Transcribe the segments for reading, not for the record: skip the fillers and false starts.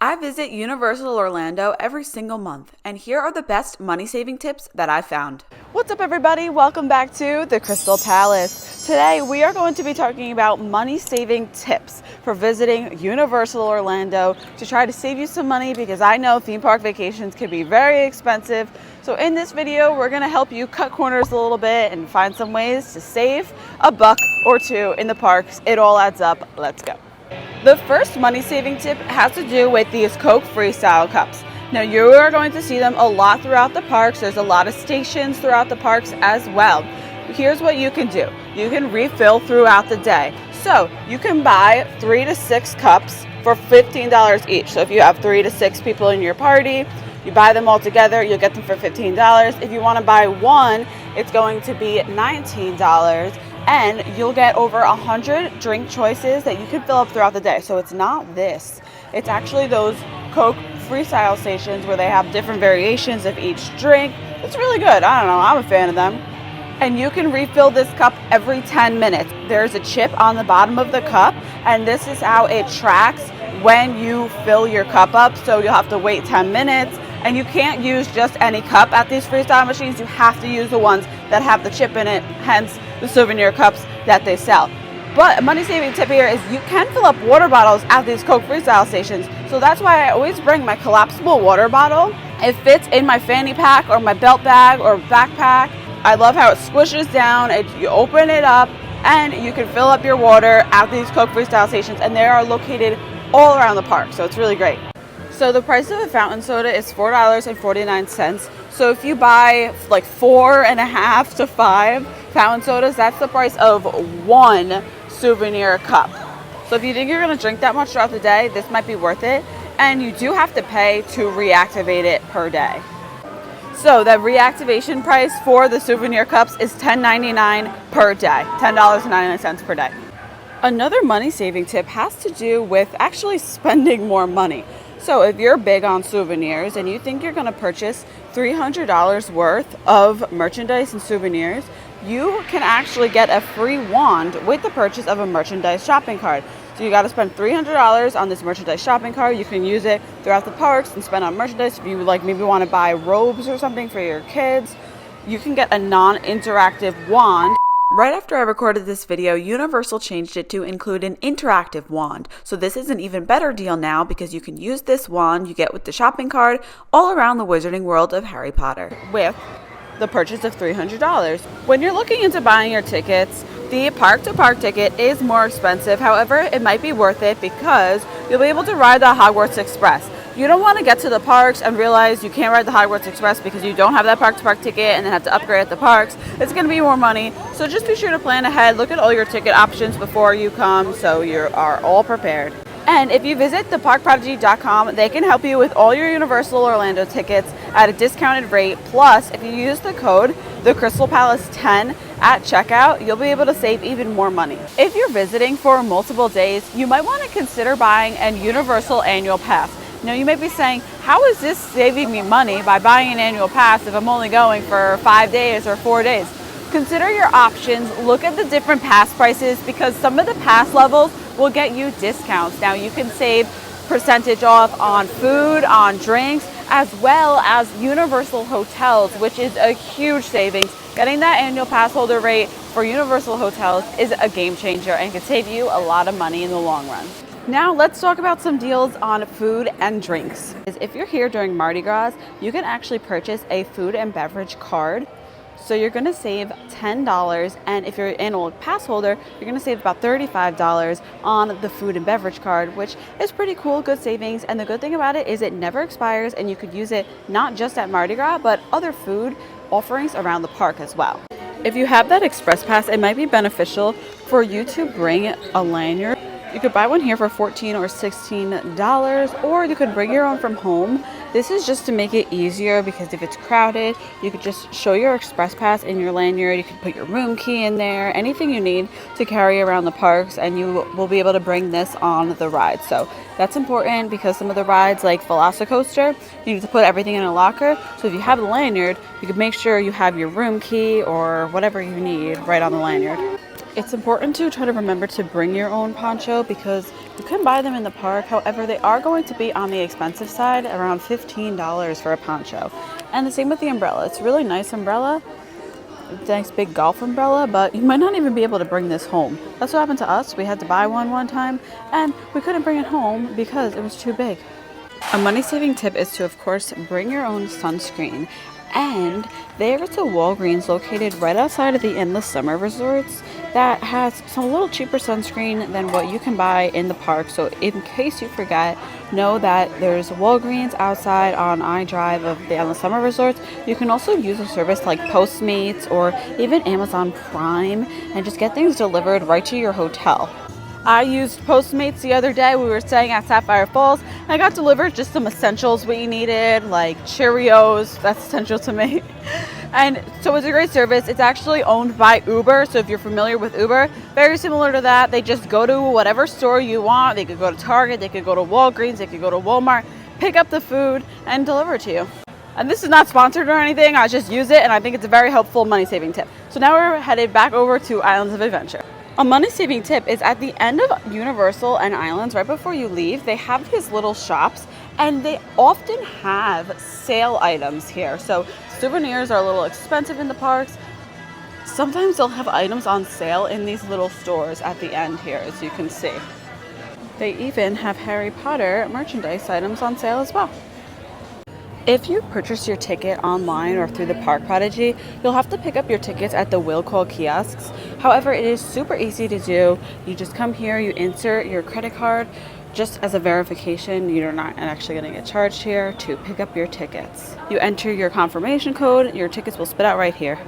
I visit Universal Orlando every single month, and here are the best money-saving tips that I found. What's up, everybody? Welcome back to the Krystal Palace. Today, we are going to be talking about money-saving tips for visiting Universal Orlando to try to save you some money, because I know theme park vacations can be very expensive. So in this video, we're gonna help you cut corners a little bit and find some ways to save a buck or two in the parks. It all adds up. Let's go. The first money-saving tip has to do with these Coke Freestyle Cups. Now, you are going to see them a lot throughout the parks. There's a lot of stations throughout the parks as well. Here's what you can do. You can refill throughout the day. So you can buy 3 to 6 cups for $15 each. So if you have 3 to 6 people in your party, you buy them all together, you'll get them for $15. If you want to buy one, it's going to be $19. And you'll get over 100 drink choices that you can fill up throughout the day. So it's not this. It's actually those Coke Freestyle stations where they have different variations of each drink. It's really good. I don't know. I'm a fan of them. And you can refill this cup every 10 minutes. There's a chip on the bottom of the cup, and this is how it tracks when you fill your cup up. So you'll have to wait 10 minutes. And you can't use just any cup at these freestyle machines. You have to use the ones that have the chip in it, hence the souvenir cups that they sell. But a money-saving tip here is you can fill up water bottles at these Coke Freestyle stations. So that's why I always bring my collapsible water bottle. It fits in my fanny pack or my belt bag or backpack. I love how it squishes down. You open it up and you can fill up your water at these Coke Freestyle stations, and they are located all around the park. So it's really great. So the price of a fountain soda is $4.49. So if you buy like 4.5 to 5 fountain sodas, that's the price of one souvenir cup. So if you think you're going to drink that much throughout the day, this might be worth it. And you do have to pay to reactivate it per day. So the reactivation price for the souvenir cups is $10.99 per day, $10.99 per day. Another money-saving tip has to do with actually spending more money. So if you're big on souvenirs and you think you're going to purchase $300 worth of merchandise and souvenirs, you can actually get a free wand with the purchase of a merchandise shopping card. So you got to spend $300 on this merchandise shopping card. You can use it throughout the parks and spend on merchandise. If you maybe want to buy robes or something for your kids, you can get a non-interactive wand. Right after I recorded this video, Universal changed it to include an interactive wand. So this is an even better deal now because you can use this wand you get with the shopping card all around the wizarding world of Harry Potter with the purchase of $300. When you're looking into buying your tickets, the park-to-park ticket is more expensive. However, it might be worth it because you'll be able to ride the Hogwarts Express. You don't want to get to the parks and realize you can't ride the Hogwarts Express because you don't have that park-to-park ticket and then have to upgrade at the parks. It's going to be more money. So just be sure to plan ahead. Look at all your ticket options before you come so you are all prepared. And if you visit theparkprodigy.com, they can help you with all your Universal Orlando tickets at a discounted rate. Plus, if you use the code, the Krystal Palace 10 at checkout, you'll be able to save even more money. If you're visiting for multiple days, you might want to consider buying an Universal annual pass. Now, you may be saying, how is this saving me money by buying an annual pass if I'm only going for 5 days or 4 days? Consider your options. Look at the different pass prices because some of the pass levels will get you discounts. Now, you can save percentage off on food, on drinks, as well as Universal hotels, which is a huge savings. Getting that annual pass holder rate for Universal hotels is a game changer and can save you a lot of money in the long run. Now let's talk about some deals on food and drinks. If you're here during Mardi Gras, you can actually purchase a food and beverage card. So you're going to save $10, and if you're an annual pass holder, you're going to save about $35 on the food and beverage card, which is pretty cool, good savings. And the good thing about it is it never expires, and you could use it not just at Mardi Gras, but other food offerings around the park as well. If you have that express pass, it might be beneficial for you to bring a lanyard. You could buy one here for $14 or $16, or you could bring your own from home. This is just to make it easier because if it's crowded, you could just show your express pass in your lanyard. You can put your room key in there, anything you need to carry around the parks, and you will be able to bring this on the ride. So that's important because some of the rides like Velocicoaster, you need to put everything in a locker. So if you have the lanyard, you can make sure you have your room key or whatever you need right on the lanyard. It's important to try to remember to bring your own poncho because you can buy them in the park. However, they are going to be on the expensive side, around $15 for a poncho. And the same with the umbrella. It's a really nice umbrella. It's a nice big golf umbrella, but you might not even be able to bring this home. That's what happened to us. We had to buy one time and we couldn't bring it home because it was too big. A money-saving tip is to, of course, bring your own sunscreen. And there's a Walgreens located right outside of the Endless Summer Resorts that has some a little cheaper sunscreen than what you can buy in the park. So in case you forget, know that there's Walgreens outside on iDrive of the Endless Summer Resorts. You can also use a service like Postmates or even Amazon Prime and just get things delivered right to your hotel. I used Postmates the other day. We were staying at Sapphire Falls. I got delivered just some essentials we needed, like Cheerios. That's essential to me. And so it's a great service. It's actually owned by Uber. So if you're familiar with Uber, very similar to that. They just go to whatever store you want. They could go to Target. They could go to Walgreens. They could go to Walmart, pick up the food and deliver it to you. And this is not sponsored or anything. I just use it and I think it's a very helpful money-saving tip. So now we're headed back over to Islands of Adventure. A money-saving tip is at the end of Universal and Islands, right before you leave, they have these little shops and they often have sale items here. So souvenirs are a little expensive in the parks. Sometimes they'll have items on sale in these little stores at the end here, as you can see. They even have Harry Potter merchandise items on sale as well. If you purchase your ticket online or through the Park Prodigy, you'll have to pick up your tickets at the will call kiosks. However, it is super easy to do. You just come here, you insert your credit card just as a verification. You're not actually going to get charged here to pick up your tickets. You enter your confirmation code, your tickets will spit out right here.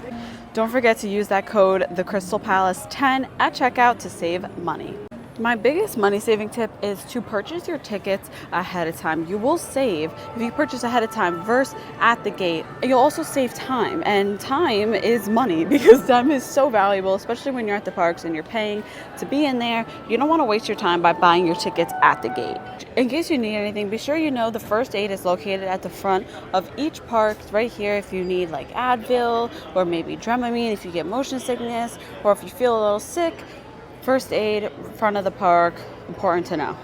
Don't forget to use that code, the Krystal Palace 10 at checkout to save money. My biggest money-saving tip is to purchase your tickets ahead of time. You will save if you purchase ahead of time versus at the gate. You'll also save time, and time is money because time is so valuable, especially when you're at the parks and you're paying to be in there. You don't want to waste your time by buying your tickets at the gate. In case you need anything, be sure you know the first aid is located at the front of each park right here if you need like Advil or maybe Dramamine if you get motion sickness or if you feel a little sick. First aid in front of the park, important to know.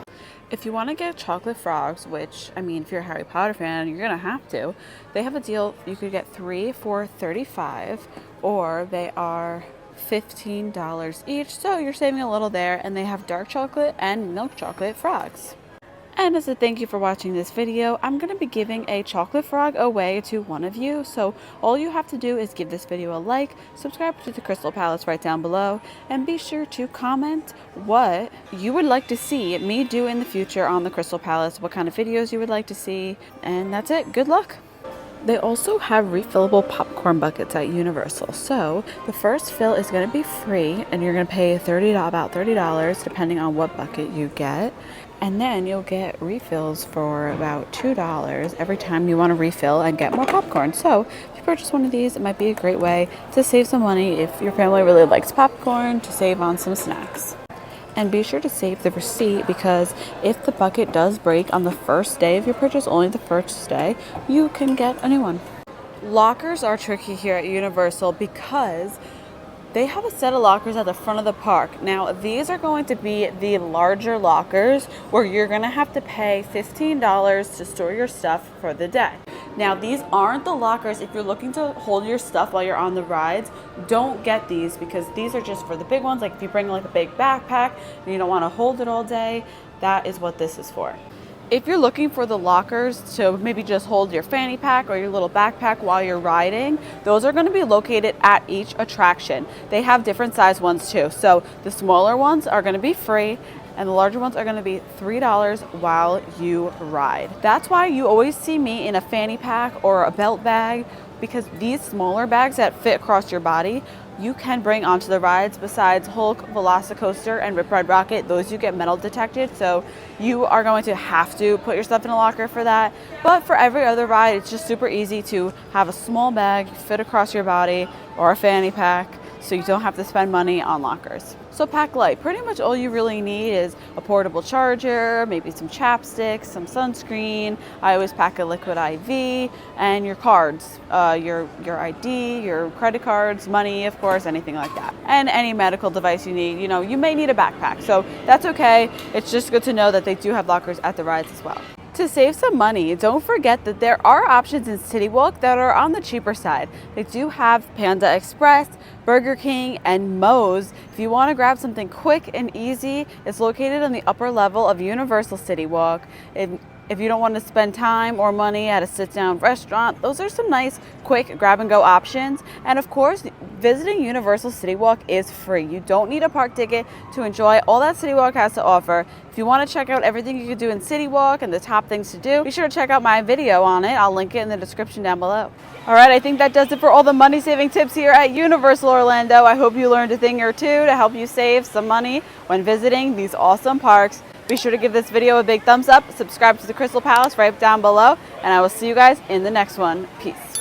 If you want to get chocolate frogs, which, I mean, if you're a Harry Potter fan, you're going to have to, they have a deal. You could get 3 for $35 or they are $15 each. So you're saving a little there, and they have dark chocolate and milk chocolate frogs. And as a thank you for watching this video, I'm going to be giving a chocolate frog away to one of you. So all you have to do is give this video a like, subscribe to the Krystal Palace right down below, and be sure to comment what you would like to see me do in the future on the Krystal Palace, what kind of videos you would like to see, and that's it. Good luck! They also have refillable popcorn buckets at Universal. So the first fill is going to be free, and you're going to pay about $30 depending on what bucket you get. And then you'll get refills for about $2 every time you want to refill and get more popcorn. So if you purchase one of these, it might be a great way to save some money if your family really likes popcorn, to save on some snacks. And be sure to save the receipt, because if the bucket does break on the first day of your purchase, only the first day, you can get a new one. Lockers are tricky here at Universal because they have a set of lockers at the front of the park. Now, these are going to be the larger lockers where you're going to have to pay $15 to store your stuff for the day. Now, these aren't the lockers. If you're looking to hold your stuff while you're on the rides, don't get these, because these are just for the big ones. Like if you bring like a big backpack and you don't want to hold it all day, that is what this is for. If you're looking for the lockers to maybe just hold your fanny pack or your little backpack while you're riding, those are going to be located at each attraction. They have different size ones too. So the smaller ones are going to be free, and the larger ones are going to be $3 while you ride. That's why you always see me in a fanny pack or a belt bag, because these smaller bags that fit across your body, you can bring onto the rides. Besides Hulk, Velocicoaster, and Rip Ride Rocket, those you get metal detected, so you are going to have to put your stuff in a locker for that. But for every other ride, it's just super easy to have a small bag fit across your body or a fanny pack. so you don't have to spend money on lockers. So pack light. Pretty much all you really need is a portable charger, maybe some chapsticks, some sunscreen. I always pack a liquid IV, and your cards, your ID, your credit cards, money, of course, anything like that. And any medical device you need. You know, you may need a backpack, so that's okay. It's just good to know that they do have lockers at the rides as well. To save some money, don't forget that there are options in CityWalk that are on the cheaper side. They do have Panda Express, Burger King, and Moe's. If you want to grab something quick and easy, it's located on the upper level of Universal CityWalk. If you don't want to spend time or money at a sit-down restaurant, those are some nice, quick grab-and-go options. And of course, visiting Universal CityWalk is free. You don't need a park ticket to enjoy all that CityWalk has to offer. If you want to check out everything you can do in CityWalk and the top things to do, be sure to check out my video on it. I'll link it in the description down below. All right, I think that does it for all the money-saving tips here at Universal Orlando. I hope you learned a thing or two to help you save some money when visiting these awesome parks. Be sure to give this video a big thumbs up, subscribe to the Krystal Palace right down below, and I will see you guys in the next one. Peace.